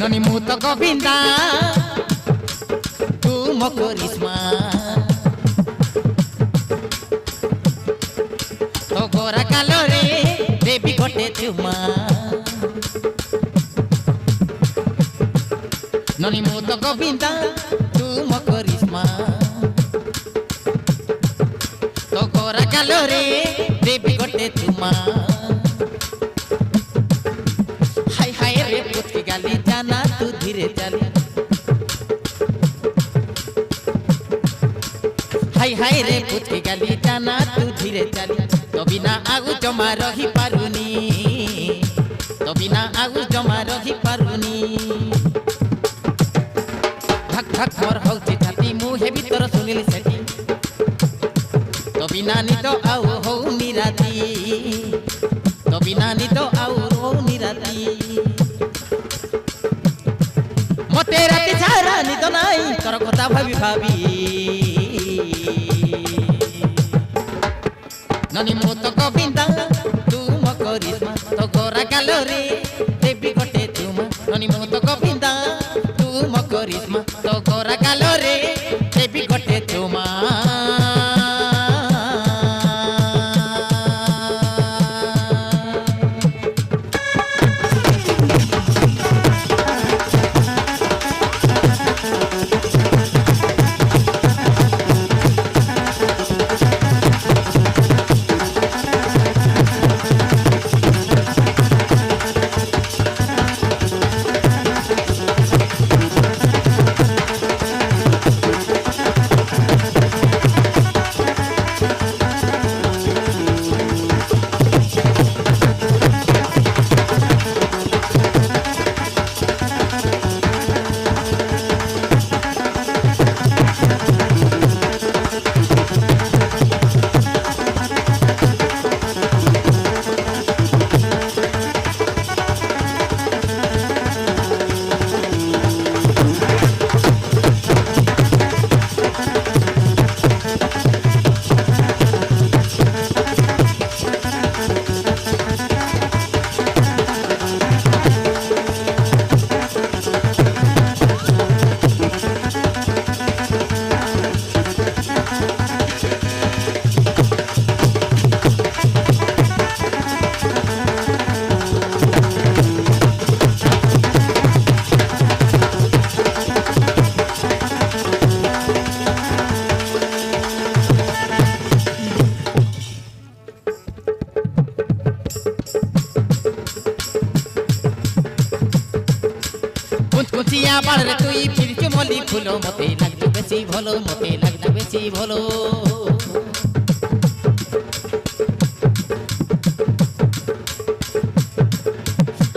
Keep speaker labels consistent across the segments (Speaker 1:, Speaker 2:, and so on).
Speaker 1: ননি মু তো গোবিন্দা তু মো করিশ্মা তো গোরা কালো রে দেবী গোটে চুমা ননি মু তো গোবিন্দা তু মো করিশ্মা তো গোরা কালো রে দেবী গোটে চুমা হাই হাই রে পুচকি গালি জানা তু ধীরে চালি হাই হাই রে পুচকি গালি জানা তু ধীরে চালি তো বিনা আগু জমা রহি পারুনি তো বিনা আগু জমা রহি পারুনি ধক ধক মোর হউছি ছাতি মুহে ভিতর শুনিলি সেটি তো বিনা নিদ আউ হউনি রাতি তো বিনা নিদ আউ হউনি রাতি মতে রাতি ছাড়া নিদ নাই তোর কথা ভাবি ভাবি ননি মু তো গোবিন্দা তু মো করিশ্মা তো গোরা কালো রে দেবী গোটে চুমা ননি মু তো গোবিন্দা তু মো করিশ্মা তো গোরা কালো রে দেবী গোটে চুমা কুচিয়া বাড়লে তুই ফিরছো মলি ফুলো মতে লাগতো বেশি ভালো মতে লাগতো বেশি ভালো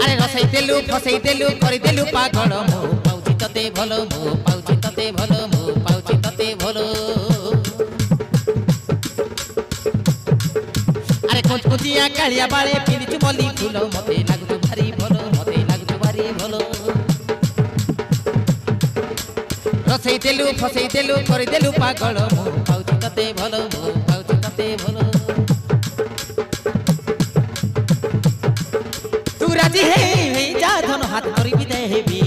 Speaker 1: আরে রসাই দেলু ফসাই দেলু করে দেলু পাগল মো পাউছি ততে ভালো মো পাউছি ততে ভালো মো পাউছি ততে ভালো আরে কুচিয়া কালিয়া বাড়ে ফিরছো মলি ফুলো মতে লাগতো ভারি ভালো মতে লাগতো ভারি ভালো রসাই দেলু ফসাই দেলু করে দেলু পাগল মো পাউছি ততে ভালো মো পাউছি ততে ভালো তু রাজি হে যা ধন হাত করিবি দেবি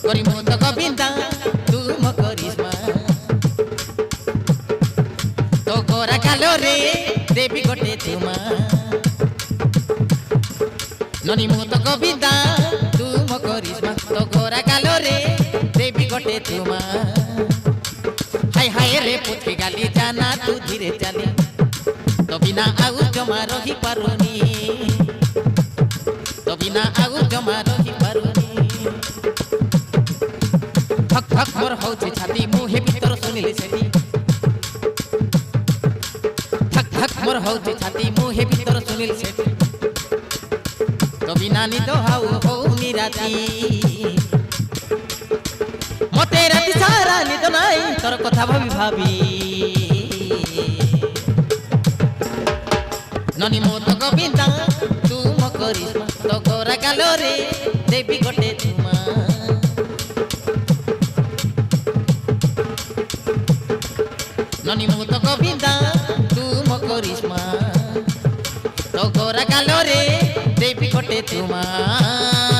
Speaker 1: করি মো তো গোবিন্দা তু মো করিশ্মা তো গোরা কালো রে দেবী গোটে চুমা ননি মু তো গোবিন্দা তু মো করিশ্মা তো গোরা কালো রে দেবী গোটে চুমা হাই হাই রে পুচকি গালি জানা তু ধীরে চালি তো বিনা আউ জমা রহি পারুনি তো বিনা আউ জমা রহি পারুনি ধক ধক মোর হউছে ছাতি মুহে ভিতর শুনিলি সেটি ধক ধক মোর হউছে ছাতি মুহে ভিতর শুনিলি সেটি তো বিনা নিদ হাউ হউনি রাতি মতে রাতি সারা নিদ নাই তোর কথা ভাবি ভাবি ননি মু তো গোবিন্দা তু মো করিশ্মা তো গোরা কালো রে দেবী গোটে চুমা ননি মু তো গোবিন্দা তু মো করিশ্মা তো গোরা কালো রে দেবী গোটে গটে তোমার